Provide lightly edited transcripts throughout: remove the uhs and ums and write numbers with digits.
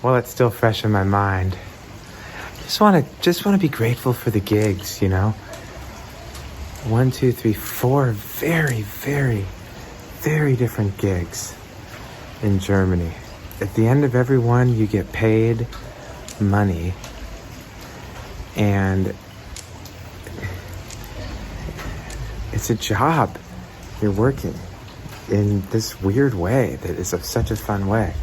while it's still fresh in my mind, just want to be grateful for the gigs, you know. 1, 2, 3, 4 very, very, very different gigs in Germany. At the end of every one, you get paid money, and it's a job. You're working in this weird way that is such a fun way.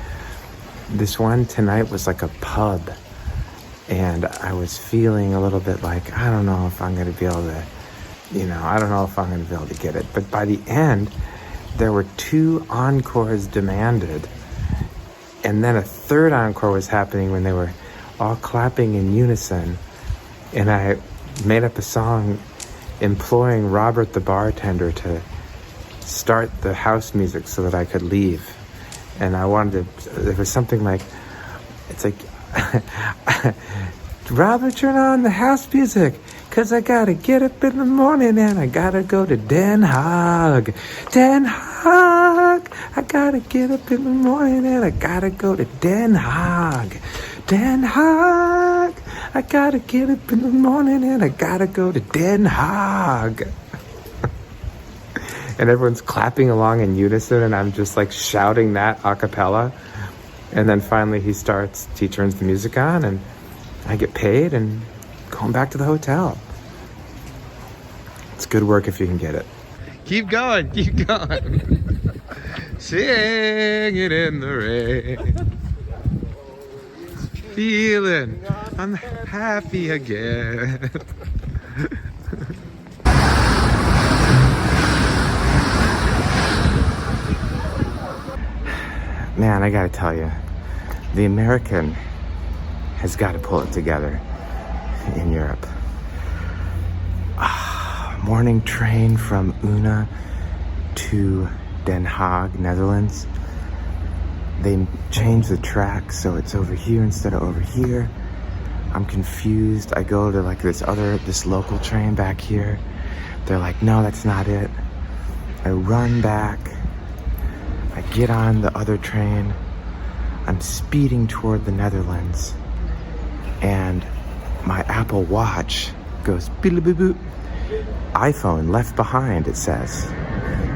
This one tonight was like a pub, and I was feeling a little bit like, I don't know if I'm going to be able to, I don't know if I'm going to be able to get it. But by the end, there were 2 encores demanded, and then a third encore was happening when they were all clapping in unison, and I made up a song imploring Robert the bartender to start the house music so that I could leave. And I wanted to, there was something like, it's like, Robert, turn on the house music, 'cause I gotta get up in the morning and I gotta go to Den Haag. Den Haag! I gotta get up in the morning and I gotta go to Den Haag. Den Haag! I gotta get up in the morning and I gotta go to Den Haag. And everyone's clapping along in unison, and I'm just like shouting that a cappella. And then finally he turns the music on, and I get paid and going back to the hotel. It's good work if you can get it. Keep going, keep going. Singing in the rain. Feeling I'm happy again. Man, I gotta tell you, the American has got to pull it together in Europe. Morning train from Unna to Den Haag, Netherlands. They changed the track, so it's over here instead of over here. I'm confused. I go to like this local train back here. They're like, no, that's not it. I run back. I get on the other train. I'm speeding toward the Netherlands, and my Apple Watch goes beep beep boop. iPhone left behind, it says,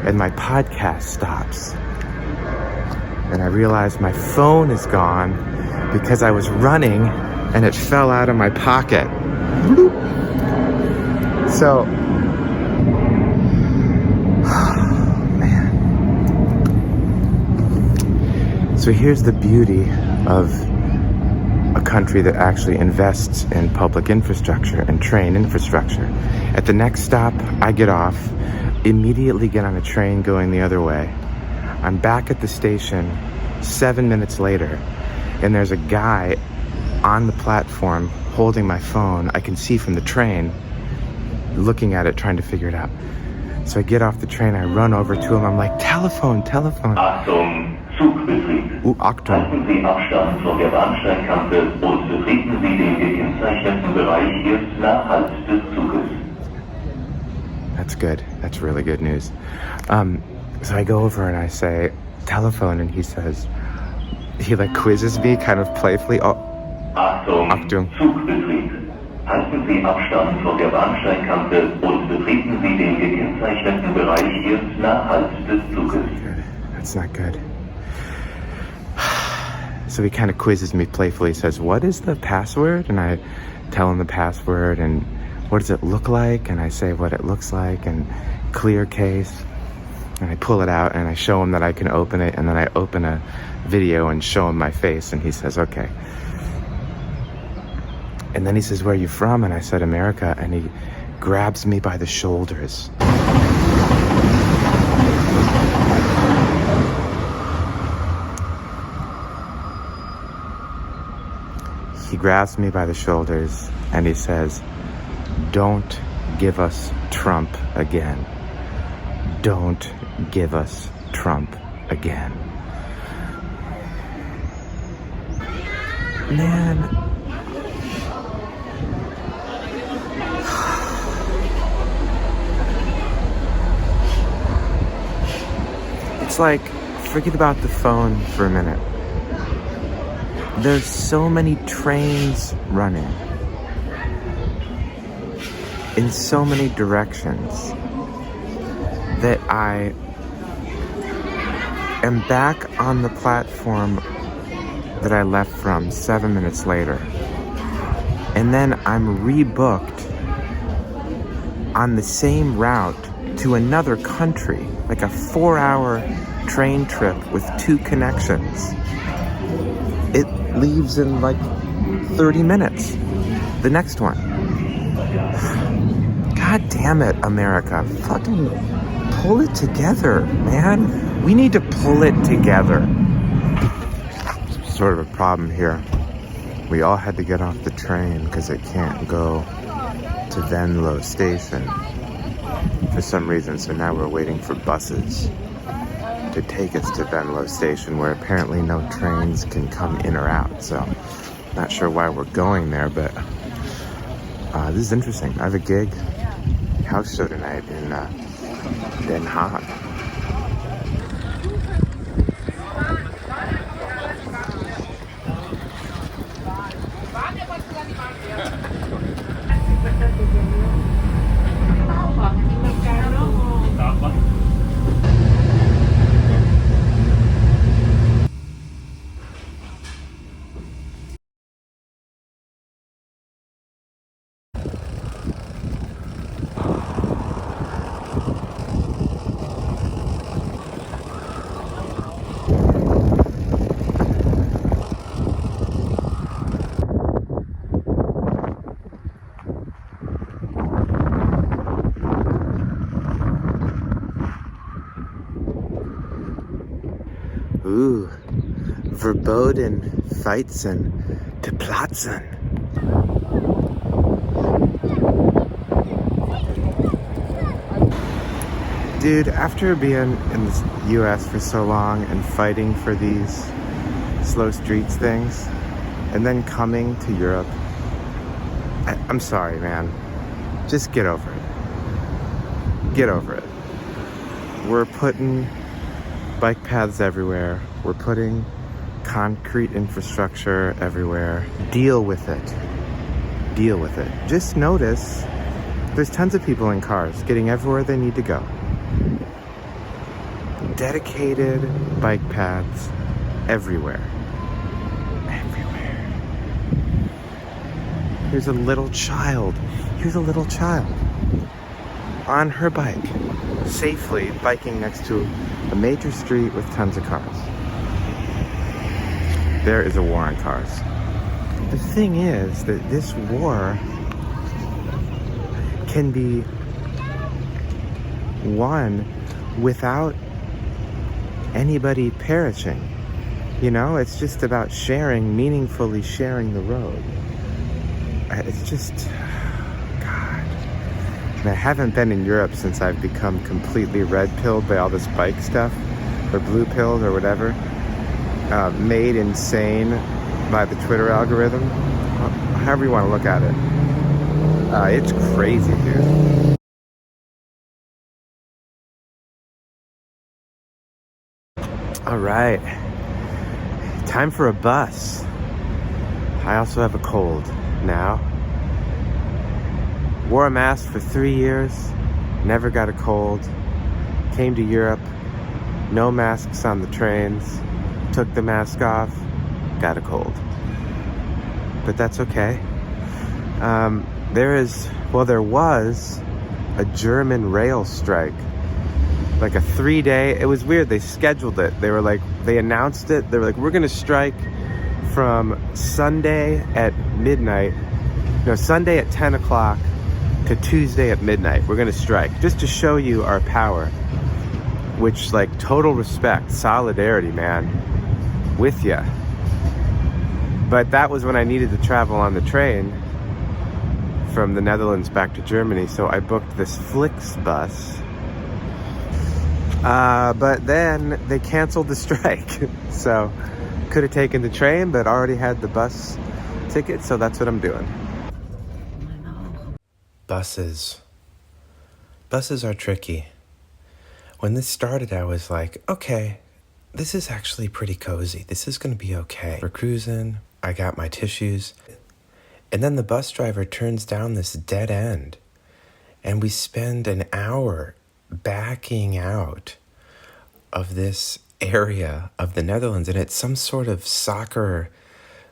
and my podcast stops. And I realize my phone is gone because I was running and it fell out of my pocket. So, man. So here's the beauty of a country that actually invests in public infrastructure and train infrastructure. At the next stop, I get off, immediately get on a train going the other way. I'm back at the station 7 minutes later, and there's a guy on the platform holding my phone. I can see from the train, looking at it, trying to figure it out. So I get off the train, I run over to him, I'm like, telephone. Achtung, Zugbetrieb. Achtung. Halten Sie Abstand von der Bahnsteigkante und betreten Sie den gekennzeichneten Bereich erst nach Halt des Zuges. That's good. That's really good news. So I go over and I say, telephone, and he says, he like quizzes me kind of playfully. Oh, Achtung, Zugbetrieb. Halten Sie Abstand von der Bahnsteigkante und betreten Sie den gekennzeichneten Bereich erst nach Halt des Zuges. That's not good. So he kind of quizzes me playfully. He says, what is the password? And I tell him the password, and what does it look like? And I say what it looks like, and clear case. And I pull it out and I show him that I can open it, and then I open a video and show him my face, and he says, okay. And then he says, where are you from? And I said, America. And he grabs me by the shoulders. He grabs me by the shoulders and he says, don't give us Trump again. Don't give us Trump again. Man. It's like, forget about the phone for a minute. There's so many trains running in so many directions that I am back on the platform that I left from 7 minutes later. And then I'm rebooked on the same route to another country, like a 4-hour train trip with 2 connections. It leaves in like 30 minutes. The next one. God damn it, America. Fucking pull it together, man. We need to pull it together. Sort of a problem here. We all had to get off the train because it can't go to Venlo station for some reason. So now we're waiting for buses to take us to Venlo station, where apparently no trains can come in or out. So not sure why we're going there, but this is interesting. I have a gig, house show tonight in Den Haag. Ooh, verboten Weizen to platzen. Dude, after being in the US for so long and fighting for these slow streets things, and then coming to Europe, I'm sorry, man. Just get over it. Get over it. We're putting bike paths everywhere. We're putting concrete infrastructure everywhere. Deal with it. Deal with it. Just notice there's tons of people in cars getting everywhere they need to go. Dedicated bike paths everywhere. Everywhere. Here's a little child. Here's a little child on her bike, safely biking next to a major street with tons of cars. There is a war on cars. The thing is that this war can be won without anybody perishing. You know, it's just about sharing, meaningfully sharing the road. It's just, God. And I haven't been in Europe since I've become completely red-pilled by all this bike stuff, or blue-pilled, or whatever. Made insane by the Twitter algorithm. However you want to look at it. It's crazy, dude. All right. Time for a bus. I also have a cold now. Wore a mask for 3 years. Never got a cold. Came to Europe. No masks on the trains. Took the mask off. Got a cold. But that's okay. There was a German rail strike. Like a 3-day, it was weird, they scheduled it. They announced it. They were like, we're gonna strike from Sunday at midnight. No, Sunday at 10 o'clock to Tuesday at midnight. We're gonna strike, just to show you our power. Which, like, total respect, solidarity, man, with ya. But that was when I needed to travel on the train from the Netherlands back to Germany, so I booked this Flixbus. But then they canceled the strike. So could have taken the train, but already had the bus ticket, so that's what I'm doing. Buses. Buses are tricky. When this started, I was like, okay, this is actually pretty cozy. This is gonna be okay. We're cruising, I got my tissues, and then the bus driver turns down this dead end, and we spend an hour backing out of this area of the Netherlands, and it's some sort of soccer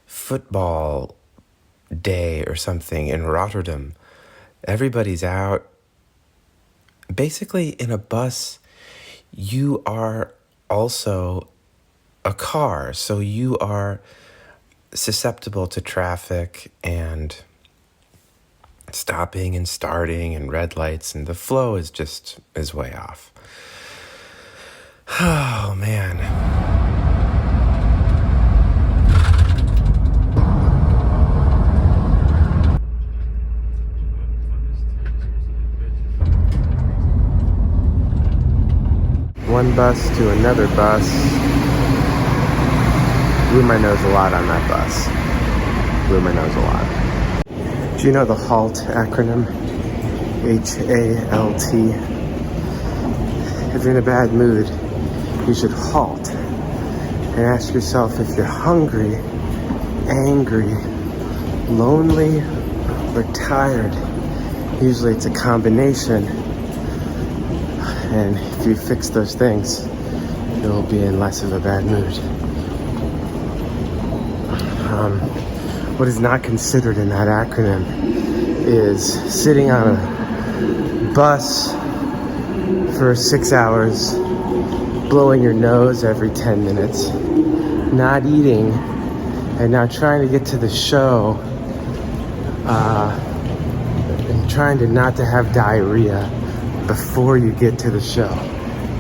football day or something in Rotterdam. Everybody's out. Basically, in a bus, you are also a car, so you are susceptible to traffic and stopping and starting and red lights, and the flow is way off. Oh, man. One bus to another bus. Blew my nose a lot on that bus. Blew my nose a lot. Do you know the HALT acronym? HALT. If you're in a bad mood, you should halt and ask yourself if you're hungry, angry, lonely, or tired. Usually it's a combination. And if you fix those things, you'll be in less of a bad mood. What is not considered in that acronym is sitting on a bus for 6 hours, blowing your nose every 10 minutes, not eating, and now trying to get to the show, and trying to not to have diarrhea before you get to the show,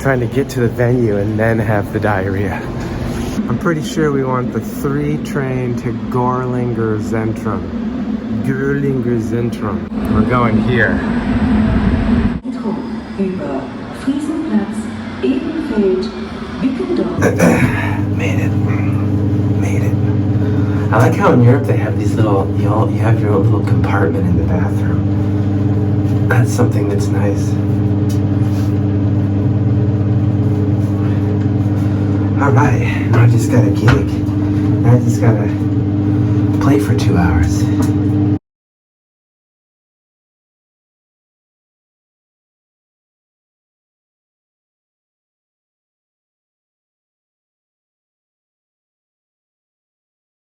trying to get to the venue and then have the diarrhea. I'm pretty sure we want the 3 train to Gorlinger Zentrum. We're going here. Made it. I like how in Europe they have these little, you have your own little compartment in the bathroom. That's something that's nice. Alright, now I just got a gig. Now I just gotta play for 2 hours.